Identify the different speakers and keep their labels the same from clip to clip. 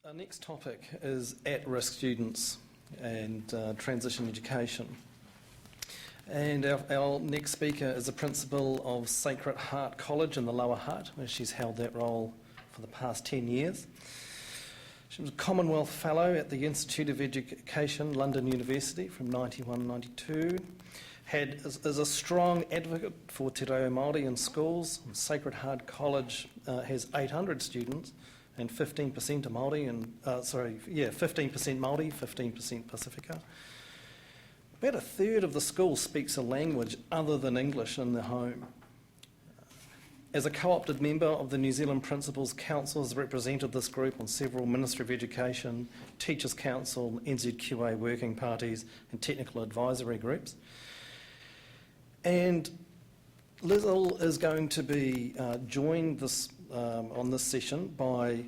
Speaker 1: Our next topic is at-risk students and transition education. And our next speaker is the principal of Sacred Heart College in the Lower Hutt, where she's held that role for the past 10 years. She was a Commonwealth Fellow at the Institute of Education, London University from 91-92. Is a strong advocate for te reo Māori in schools. Sacred Heart College has 800 students and 15% are Māori, 15% Māori, 15% Pacifica. About a third of the school speaks a language other than English in their home. As a co-opted member of the New Zealand Principals Council, has represented this group on several Ministry of Education, Teachers Council, NZQA working parties and technical advisory groups. And Liesl is going to be joined on this session by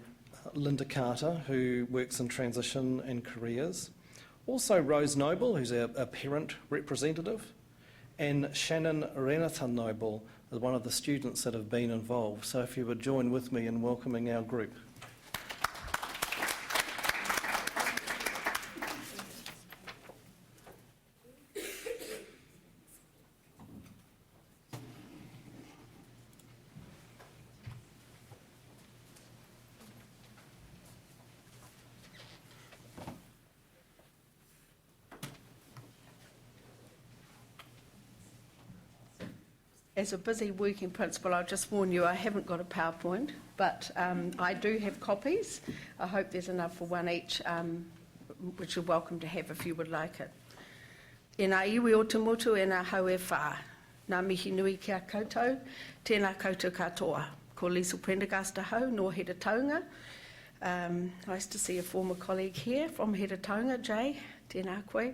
Speaker 1: Linda Carter, who works in transition and careers. Also Rose Noble, who's our parent representative, and Shannon Renata Noble is one of the students that have been involved. So if you would join with me in welcoming our group.
Speaker 2: As a busy working principal, I'll just warn you, I haven't got a PowerPoint, but I do have copies. I hope there's enough for one each, which you're welcome to have if you would like it. E nā iwi o te motu e nā hau e whā. Nā mihi nui kia koutou, tēnā koutou katoa. Ko Liesl Prendergast hau, no Heta Taunga. Nice to see a former colleague here from Heta Taunga, Jay, tēnā koe.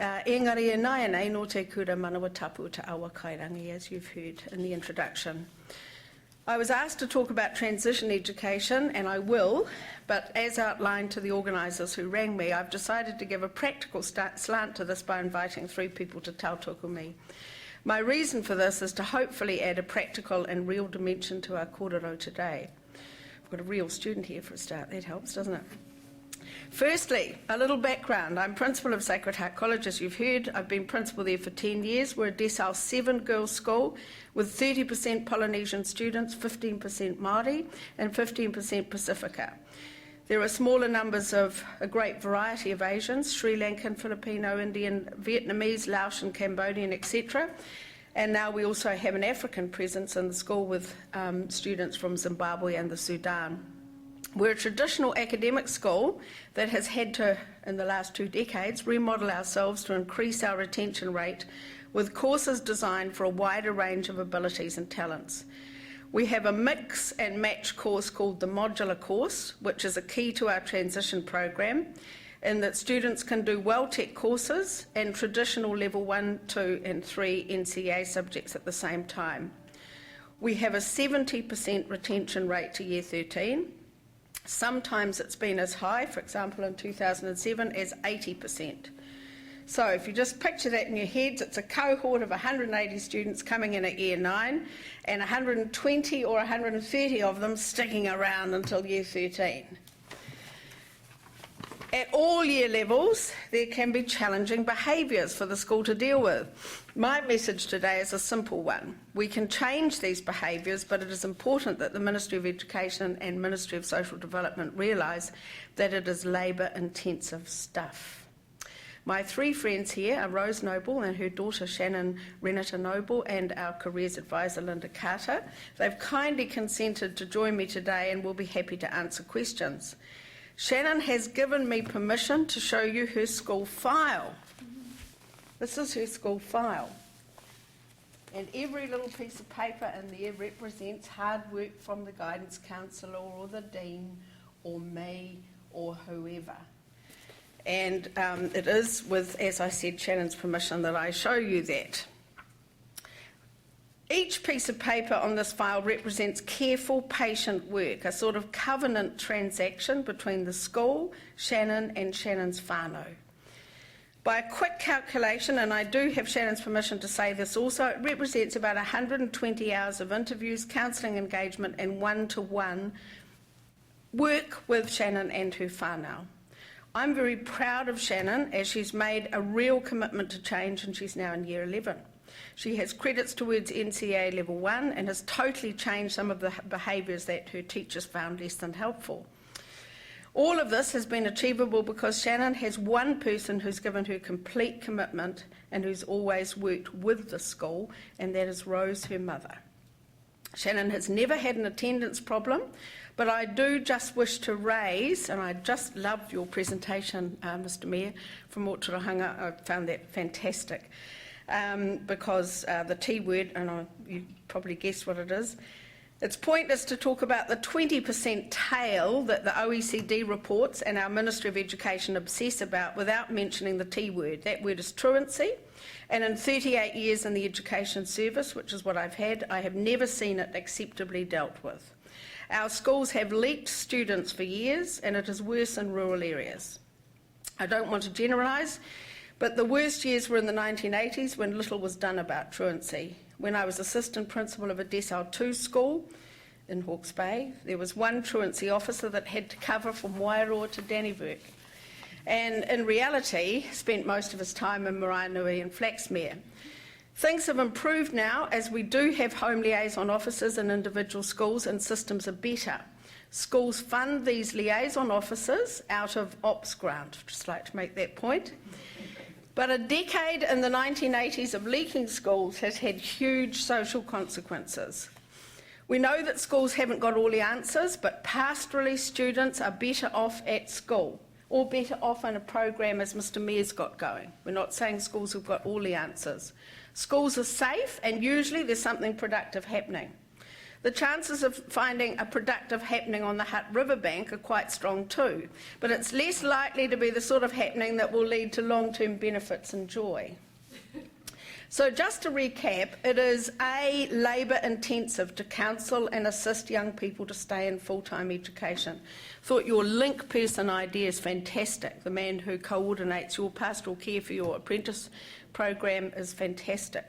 Speaker 2: Engari e nai no te kura manawa tapu te awa kairangi, as you've heard in the introduction. I was asked to talk about transition education, and I will, but as outlined to the organisers who rang me, I've decided to give a practical slant to this by inviting three people to tautoko me. My reason for this is to hopefully add a practical and real dimension to our kōrero today. I've got a real student here for a start, that helps, doesn't it? Firstly, a little background. I'm principal of Sacred Heart College, as you've heard. I've been principal there for 10 years. We're a decile 7 girls' school with 30% Polynesian students, 15% Māori and 15% Pacifica. There are smaller numbers of a great variety of Asians, Sri Lankan, Filipino, Indian, Vietnamese, Laotian, Cambodian, etc. And now we also have an African presence in the school with students from Zimbabwe and the Sudan. We're a traditional academic school that has had to, in the last 2 decades, remodel ourselves to increase our retention rate with courses designed for a wider range of abilities and talents. We have a mix and match course called the modular course, which is a key to our transition program, in that students can do WellTech courses and traditional level 1, 2 and 3 NCEA subjects at the same time. We have a 70% retention rate to year 13. Sometimes it's been as high, for example in 2007, as 80%. So if you just picture that in your heads, it's a cohort of 180 students coming in at year 9 and 120 or 130 of them sticking around until year 13. At all year levels, there can be challenging behaviours for the school to deal with. My message today is a simple one. We can change these behaviours, but it is important that the Ministry of Education and Ministry of Social Development realise that it is labour-intensive stuff. My 3 friends here are Rose Noble and her daughter Shannon Renata Noble and our careers advisor Linda Carter. They've kindly consented to join me today and will be happy to answer questions. Shannon has given me permission to show you her school file. This is her school file. And every little piece of paper in there represents hard work from the guidance counsellor or the dean or me or whoever. And it is with, as I said, Shannon's permission that I show you that. Each piece of paper on this file represents careful, patient work, a sort of covenant transaction between the school, Shannon and Shannon's whānau. By a quick calculation, and I do have Shannon's permission to say this also, it represents about 120 hours of interviews, counselling engagement and one-to-one work with Shannon and her whānau. I'm very proud of Shannon as she's made a real commitment to change and she's now in Year 11. She has credits towards NCA Level 1 and has totally changed some of the behaviours that her teachers found less than helpful. All of this has been achievable because Shannon has one person who's given her complete commitment and who's always worked with the school, and that is Rose, her mother. Shannon has never had an attendance problem, but I do just wish to raise, and I just loved your presentation, Mr Mayor, from Otorohanga. I found that fantastic, because the T word, and you probably guessed what it is. It's pointless to talk about the 20% tail that the OECD reports and our Ministry of Education obsess about without mentioning the T word. That word is truancy, and in 38 years in the education service, which is what I've had, I have never seen it acceptably dealt with. Our schools have leaked students for years, and it is worse in rural areas. I don't want to generalise, but the worst years were in the 1980s when little was done about truancy. When I was assistant principal of a Decile 2 school in Hawke's Bay, there was one truancy officer that had to cover from Wairoa to Dannevirke, and in reality spent most of his time in Maraenui and Flaxmere. Things have improved now as we do have home liaison officers in individual schools and systems are better. Schools fund these liaison officers out of ops grant. I'd just like to make that point. But a decade in the 1980s of leaking schools has had huge social consequences. We know that schools haven't got all the answers, but pastorally students are better off at school, or better off in a program as Mr Mayor's got going. We're not saying schools have got all the answers. Schools are safe, and usually there's something productive happening. The chances of finding a productive happening on the Hutt riverbank are quite strong too, but it's less likely to be the sort of happening that will lead to long-term benefits and joy. So just to recap, it is A, labour intensive to counsel and assist young people to stay in full-time education. Thought your link person idea is fantastic. The man who coordinates your pastoral care for your apprentice program is fantastic.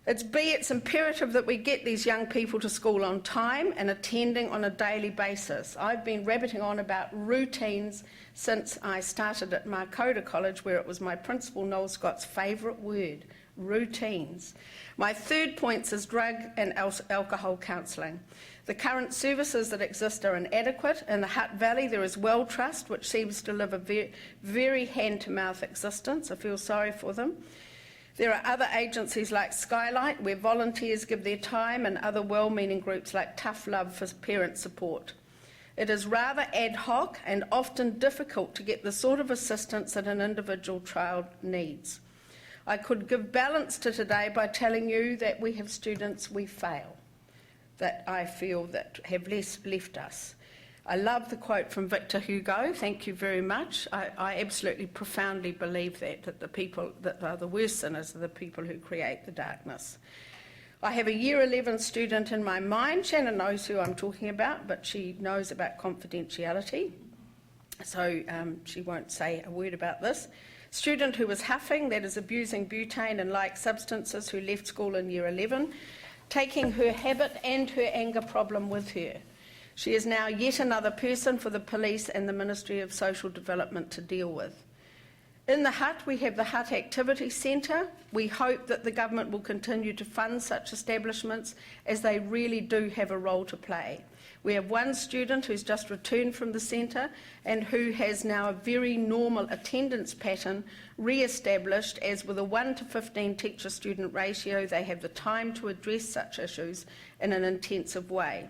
Speaker 2: It's B, it's imperative that we get these young people to school on time and attending on a daily basis. I've been rabbiting on about routines since I started at Markota College, where it was my principal, Noel Scott's favourite word, routines. My third point is drug and alcohol counselling. The current services that exist are inadequate. In the Hutt Valley there is Well Trust, which seems to live a very hand-to-mouth existence. I feel sorry for them. There are other agencies like Skylight, where volunteers give their time, and other well-meaning groups like Tough Love for parent support. It is rather ad hoc and often difficult to get the sort of assistance that an individual child needs. I could give balance to today by telling you that we have students we fail, that I feel that have left us. I love the quote from Victor Hugo, thank you very much. I absolutely profoundly believe that the people that are the worst sinners are the people who create the darkness. I have a Year 11 student in my mind. Shannon knows who I'm talking about, but she knows about confidentiality, so she won't say a word about this. Student who was huffing, that is abusing butane and like substances, who left school in Year 11, taking her habit and her anger problem with her. She is now yet another person for the police and the Ministry of Social Development to deal with. In the Hutt, we have the Hutt Activity Centre. We hope that the government will continue to fund such establishments, as they really do have a role to play. We have one student who's just returned from the centre and who has now a very normal attendance pattern re-established, as with a 1 to 15 teacher-student ratio, they have the time to address such issues in an intensive way.